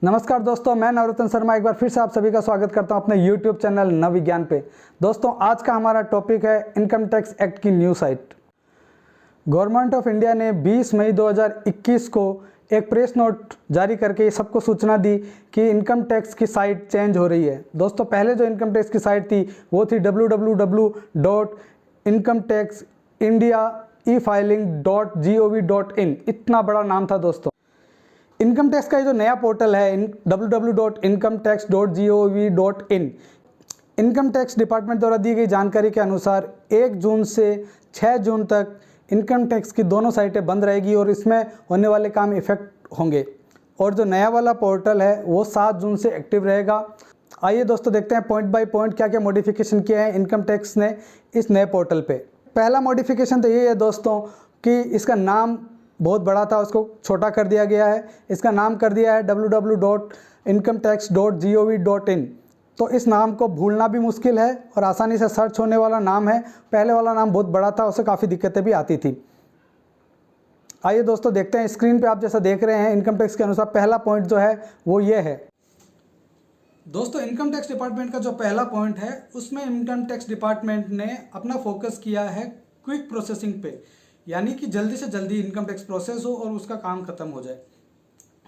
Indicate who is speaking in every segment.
Speaker 1: नमस्कार दोस्तों, मैं नवरत्न शर्मा एक बार फिर से आप सभी का स्वागत करता हूं अपने YouTube चैनल नवविज्ञान पे। दोस्तों, आज का हमारा टॉपिक है इनकम टैक्स एक्ट की new site. Government of India ने 20 मई 2021 को एक प्रेस नोट जारी करके सबको सूचना दी कि इनकम टैक्स की साइट चेंज हो रही है। दोस्तों, पहले जो इनकम टैक्स की साइट थी वो थी www.incometaxindiaefiling.gov.in। इतना बड़ा नाम था दोस्तों। इनकम टैक्स का ये जो नया पोर्टल है www.incometax.gov.in, इनकम टैक्स डिपार्टमेंट द्वारा दी गई जानकारी के अनुसार 1 जून से 6 जून तक इनकम टैक्स की दोनों साइटें बंद रहेगी और इसमें होने वाले काम इफेक्ट होंगे। और जो नया वाला पोर्टल है वो 7 जून से एक्टिव रहेगा। आइए दोस्तों, देखते हैं पॉइंट बाय पॉइंट क्या क्या मॉडिफिकेशन किए हैं इनकम टैक्स ने इस नए पोर्टल पे। पहला मॉडिफिकेशन तो ये है दोस्तों कि इसका नाम बहुत बड़ा था, उसको छोटा कर दिया गया है। इसका नाम कर दिया है www.incometax.gov.in। तो इस नाम को भूलना भी मुश्किल है और आसानी से सर्च होने वाला नाम है। पहले वाला नाम बहुत बड़ा था, उससे काफ़ी दिक्कतें भी आती थी। आइए दोस्तों, देखते हैं स्क्रीन पे आप जैसा देख रहे हैं इनकम टैक्स के अनुसार पहला पॉइंट जो है वो ये है। दोस्तों, इनकम टैक्स डिपार्टमेंट का जो पहला पॉइंट है उसमें इनकम टैक्स डिपार्टमेंट ने अपना फोकस किया है क्विक प्रोसेसिंग पे, यानी कि जल्दी से जल्दी इनकम टैक्स प्रोसेस हो और उसका काम खत्म हो जाए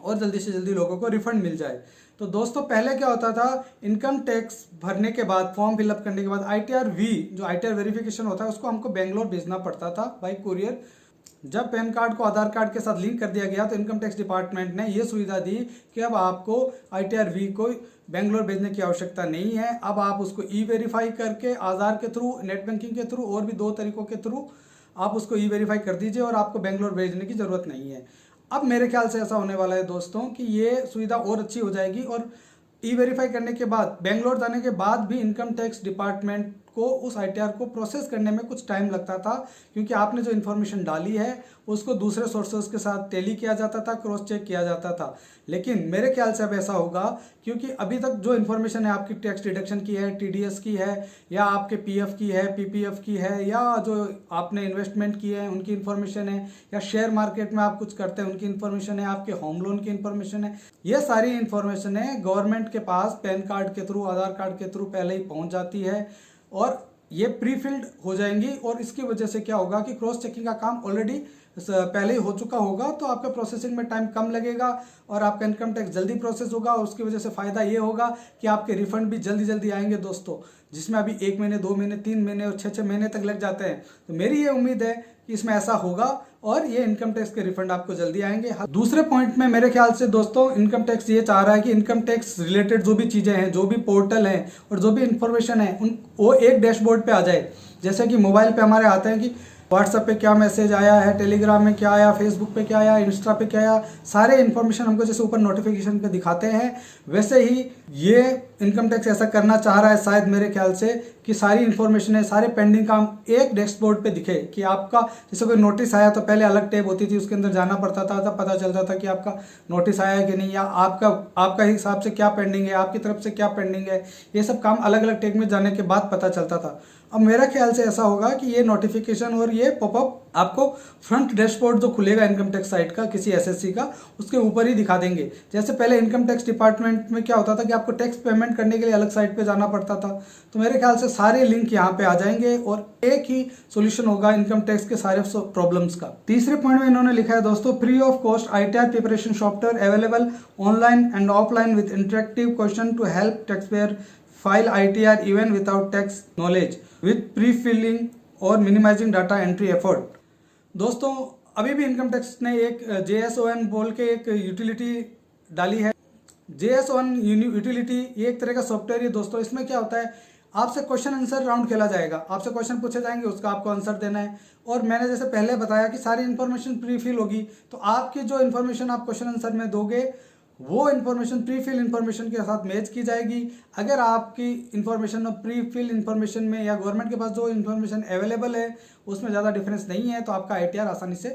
Speaker 1: और जल्दी से जल्दी लोगों को रिफंड मिल जाए। तो दोस्तों, पहले क्या होता था, इनकम टैक्स भरने के बाद फॉर्म फिलअप करने के बाद ITR-V जो ITR वेरिफिकेशन होता है उसको हमको बेंगलोर भेजना पड़ता था बाई कुरियर। जब पैन कार्ड को आधार कार्ड के साथ लिंक कर दिया गया तो इनकम टैक्स डिपार्टमेंट ने ये सुविधा दी कि अब आपको ITR-V को बेंगलोर भेजने की आवश्यकता नहीं है। अब आप उसको E-वेरीफाई करके आधार के थ्रू, नेट बैंकिंग के थ्रू और भी 2 तरीकों के थ्रू आप उसको E-वेरीफाई कर दीजिए और आपको बेंगलोर भेजने की ज़रूरत नहीं है। अब मेरे ख्याल से ऐसा होने वाला है दोस्तों कि ये सुविधा और अच्छी हो जाएगी और E-वेरीफाई करने के बाद, बेंगलोर जाने के बाद भी इनकम टैक्स डिपार्टमेंट को उस ITR को प्रोसेस करने में कुछ टाइम लगता था, क्योंकि आपने जो इन्फॉर्मेशन डाली है उसको दूसरे सोर्सेज के साथ टैली किया जाता था, क्रॉस चेक किया जाता था। लेकिन मेरे ख्याल से अब ऐसा होगा, क्योंकि अभी तक जो इन्फॉर्मेशन है आपकी टैक्स डिडक्शन की है, TDS की है, या आपके PF की है, PPF की है, या जो आपने इन्वेस्टमेंट की है उनकी इन्फॉर्मेशन है, या शेयर मार्केट में आप कुछ करते हैं उनकी इन्फॉर्मेशन है, आपके होम लोन की इन्फॉर्मेशन है, ये सारी इन्फॉर्मेशन है गवर्नमेंट के पास पैन कार्ड के थ्रू, आधार कार्ड के थ्रू पहले ही पहुंच जाती है और ये प्री फिल्ड हो जाएंगी। और इसकी वजह से क्या होगा कि क्रॉस चेकिंग का काम ऑलरेडी पहले ही हो चुका होगा, तो आपका प्रोसेसिंग में टाइम कम लगेगा और आपका इनकम टैक्स जल्दी प्रोसेस होगा। और उसकी वजह से फ़ायदा ये होगा कि आपके रिफंड भी जल्दी जल्दी आएंगे दोस्तों, जिसमें अभी 1 महीने, 2 महीने, 3 महीने और 6 महीने तक लग जाते हैं। तो मेरी ये उम्मीद है कि इसमें ऐसा होगा और ये इनकम टैक्स के रिफंड आपको जल्दी आएंगे। दूसरे पॉइंट में मेरे ख्याल से दोस्तों इनकम टैक्स ये चाह रहा है कि इनकम टैक्स रिलेटेड जो भी चीज़ें हैं, जो भी पोर्टल हैं और जो भी इंफॉर्मेशन है वो एक डैशबोर्ड पे आ जाए। जैसे कि मोबाइल पे हमारे आते हैं कि व्हाट्सएप पे क्या मैसेज आया है, टेलीग्राम में क्या आया, फेसबुक पे क्या आया, इंस्टा पे क्या आया, सारे इन्फॉर्मेशन हमको जैसे ऊपर नोटिफिकेशन पे दिखाते हैं, वैसे ही ये इनकम टैक्स ऐसा करना चाह रहा है शायद मेरे ख्याल से कि सारी इन्फॉर्मेशन है, सारे पेंडिंग काम एक डैशबोर्ड पे दिखे। कि आपका जैसे कोई नोटिस आया तो पहले अलग टैब होती थी, उसके अंदर जाना पड़ता था, तब पता चलता था कि आपका नोटिस आया कि नहीं, या आपका हिसाब से क्या पेंडिंग है, आपकी तरफ से क्या पेंडिंग है, ये सब काम अलग अलग टैग में जाने के बाद पता चलता था। अब मेरा ख्याल से ऐसा होगा कि ये नोटिफिकेशन और ये पॉपअप आपको फ्रंट डैशबोर्ड जो खुलेगा इनकम टैक्स साइट का, किसी SSC का, उसके ऊपर ही दिखा देंगे। जैसे पहले इनकम टैक्स डिपार्टमेंट में क्या होता था कि आपको टैक्स पेमेंट करने के लिए अलग साइट पे जाना पड़ता था। तो मेरे ख्याल से सारे लिंक यहाँ पे आ जाएंगे और एक ही सोल्यूशन होगा इनकम टैक्स के सारे प्रॉब्लम्स का। तीसरे पॉइंट में इन्होंने लिखा है दोस्तों, free of cost ITR preparation software available online and offline with interactive question to help tax payer file ITR even without tax knowledge with pre-filling और minimizing data entry effort। दोस्तों, अभी भी इनकम टैक्स ने एक JSON बोल के एक utility डाली है। JSON यूटिलिटी ये एक तरह का सॉफ्टवेयर है दोस्तों। इसमें क्या होता है, आपसे क्वेश्चन आंसर राउंड खेला जाएगा, आपसे क्वेश्चन पूछे जाएंगे, उसका आपको आंसर देना है। और मैंने जैसे पहले बताया कि सारी इन्फॉर्मेशन प्री फिल होगी, तो आपकी जो इन्फॉर्मेशन आप क्वेश्चन आंसर में दोगे वो इन्फॉर्मेशन प्री फिल इन्फॉर्मेशन के साथ मैच की जाएगी। अगर आपकी इन्फॉर्मेशन और प्री फिल इन्फॉर्मेशन में या गवर्नमेंट के पास जो इन्फॉर्मेशन अवेलेबल है उसमें ज़्यादा डिफरेंस नहीं है, तो आपका ITR आसानी से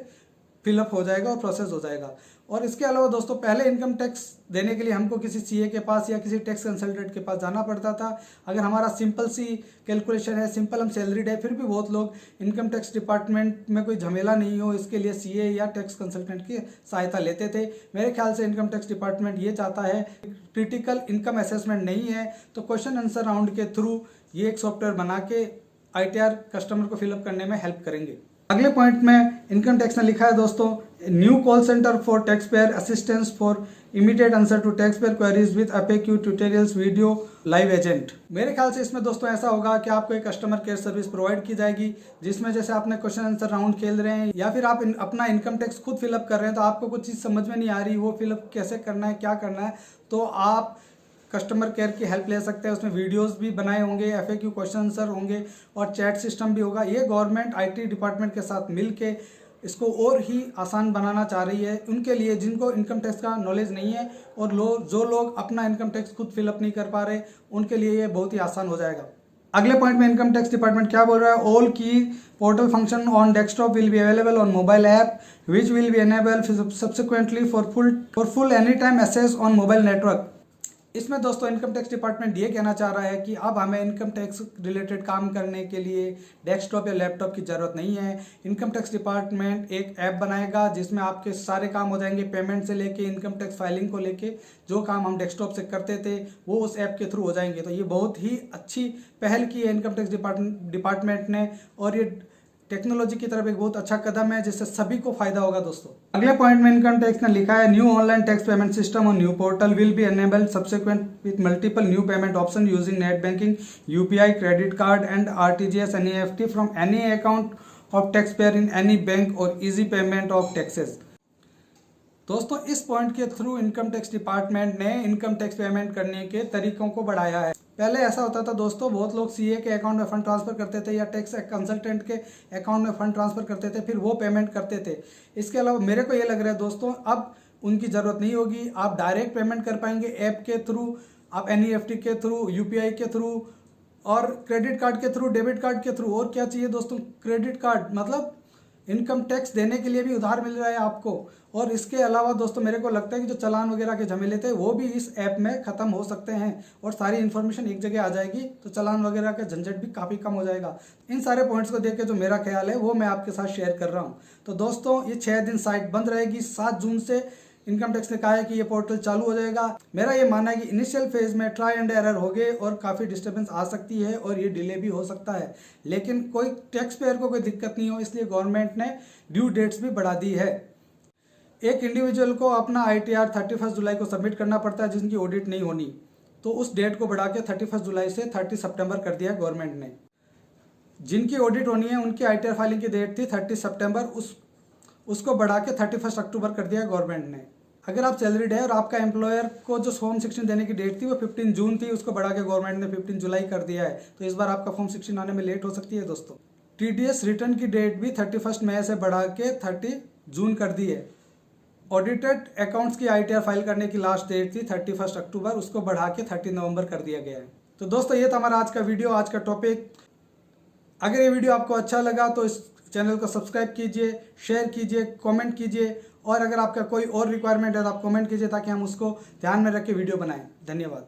Speaker 1: फिलअप हो जाएगा और प्रोसेस हो जाएगा। और इसके अलावा दोस्तों पहले इनकम टैक्स देने के लिए हमको किसी सीए के पास या किसी टैक्स कंसल्टेंट के पास जाना पड़ता था। अगर हमारा सिंपल सी कैलकुलेशन है, सिंपल हम सैलरीड है, फिर भी बहुत लोग इनकम टैक्स डिपार्टमेंट में कोई झमेला नहीं हो इसके लिए सीए या टैक्स कंसल्टेंट की सहायता लेते थे। मेरे ख्याल से इनकम टैक्स डिपार्टमेंट ये चाहता है, क्रिटिकल इनकम असेसमेंट नहीं है तो क्वेश्चन आंसर राउंड के थ्रू ये एक सॉफ्टवेयर बना के ITR कस्टमर को फिलअप करने में हेल्प करेंगे। अगले पॉइंट में इनकम टैक्स ने लिखा है दोस्तों, new call center for tax payer assistance for immediate answer to tax payer queries with FAQ tutorials video live agent. मेरे ख्याल से इसमें दोस्तों ऐसा होगा कि आपको एक कस्टमर केयर सर्विस प्रोवाइड की जाएगी, जिसमें जैसे आपने क्वेश्चन आंसर राउंड खेल रहे हैं या फिर आप अपना इनकम टैक्स खुद फिलअप कर रहे हैं, तो आपको कुछ चीज़ समझ में नहीं आ रही, वो फिलअप कैसे करना है, क्या करना है, तो आप कस्टमर केयर की हेल्प ले सकते हैं। उसमें वीडियोस भी बनाए होंगे, FAQ क्वेश्चन आंसर होंगे और चैट सिस्टम भी होगा। ये गवर्नमेंट IT डिपार्टमेंट के साथ मिलके इसको और ही आसान बनाना चाह रही है उनके लिए जिनको इनकम टैक्स का नॉलेज नहीं है और जो लोग अपना इनकम टैक्स खुद फिलअप नहीं कर पा रहे, उनके लिए ये बहुत ही आसान हो जाएगा। अगले पॉइंट में इनकम टैक्स डिपार्टमेंट क्या बोल रहा है, all key portal function on desktop will be available on mobile app which will be enable subsequently for full any time access on mobile network. इसमें दोस्तों इनकम टैक्स डिपार्टमेंट ये कहना चाह रहा है कि अब हमें इनकम टैक्स रिलेटेड काम करने के लिए डेस्कटॉप या लैपटॉप की ज़रूरत नहीं है। इनकम टैक्स डिपार्टमेंट एक ऐप बनाएगा जिसमें आपके सारे काम हो जाएंगे, पेमेंट से लेके इनकम टैक्स फाइलिंग को लेके जो काम हम डेस्कटॉप से करते थे वो उस ऐप के थ्रू हो जाएंगे। तो ये बहुत ही अच्छी पहल की है इनकम टैक्स डिपार्टमेंट ने और ये टेक्नोलॉजी की तरफ एक बहुत अच्छा कदम है जिससे सभी को फायदा होगा दोस्तों। अगले पॉइंट में इनकम टैक्स ने लिखा है, new online tax payment system और new portal will be enabled subsequent with multiple new payment option using net banking, UPI, credit card and RTGS NEFT from any account of tax payer in any bank और easy payment of taxes. दोस्तों इस point के through income tax department ने income tax payment करने के तरीकों को बढ़ाया है। पहले ऐसा होता था दोस्तों, बहुत लोग CA के अकाउंट में फंड ट्रांसफर करते थे या टैक्स कंसल्टेंट के अकाउंट में फंड ट्रांसफर करते थे, फिर वो पेमेंट करते थे। इसके अलावा मेरे को ये लग रहा है दोस्तों अब उनकी ज़रूरत नहीं होगी, आप डायरेक्ट पेमेंट कर पाएंगे ऐप के थ्रू, आप NEFT के थ्रू, UPI के थ्रू और क्रेडिट कार्ड के थ्रू, डेबिट कार्ड के थ्रू। और क्या चाहिए दोस्तों, क्रेडिट कार्ड मतलब इनकम टैक्स देने के लिए भी उधार मिल रहा है आपको। और इसके अलावा दोस्तों मेरे को लगता है कि जो चालान वगैरह के झमेले थे वो भी इस ऐप में ख़त्म हो सकते हैं और सारी इन्फॉर्मेशन एक जगह आ जाएगी, तो चालान वगैरह का झंझट भी काफ़ी कम हो जाएगा। इन सारे पॉइंट्स को देख के जो मेरा ख्याल है वो मैं आपके साथ शेयर कर रहा हूँ। तो दोस्तों ये 6 दिन साइट बंद रहेगी। 7 जून से इनकम टैक्स ने कहा है कि ये पोर्टल चालू हो जाएगा। मेरा ये मानना है कि इनिशियल फेज में ट्राई एंड एरर हो गए और काफ़ी डिस्टर्बेंस आ सकती है और ये डिले भी हो सकता है, लेकिन कोई टैक्स पेयर को कोई दिक्कत नहीं हो इसलिए गवर्नमेंट ने ड्यू डेट्स भी बढ़ा दी है। एक इंडिविजुअल को अपना ITR 31 जुलाई को सबमिट करना पड़ता है जिनकी ऑडिट नहीं होनी, तो उस डेट को बढ़ा के 31 जुलाई से 30 सितंबर कर दिया गवर्नमेंट ने। जिनकी ऑडिट होनी है उनकी ITR फाइलिंग की डेट थी 30 सितंबर, उसको बढ़ा के 31 अक्टूबर कर दिया गवर्नमेंट ने। अगर आप सैलरीड है और आपका एम्प्लॉयर को जो फॉर्म 16 देने की डेट थी वो 15 जून थी, उसको बढ़ा के गवर्नमेंट ने 15 जुलाई कर दिया है, तो इस बार आपका फॉर्म 16 आने में लेट हो सकती है दोस्तों। TDS रिटर्न की डेट भी 31 मई से बढ़ा के 30 जून कर दी है। ऑडिटेड अकाउंट्स की ITR फाइल करने की लास्ट डेट थी 31 अक्टूबर, उसको बढ़ा के 30 नवंबर कर दिया गया है। तो दोस्तों ये था हमारा आज का वीडियो, आज का टॉपिक। अगर ये वीडियो आपको अच्छा लगा तो इस चैनल को सब्सक्राइब कीजिए, शेयर कीजिए, कमेंट कीजिए और अगर आपका कोई और रिक्वायरमेंट है तो आप कमेंट कीजिए ताकि हम उसको ध्यान में रख के वीडियो बनाएं। धन्यवाद।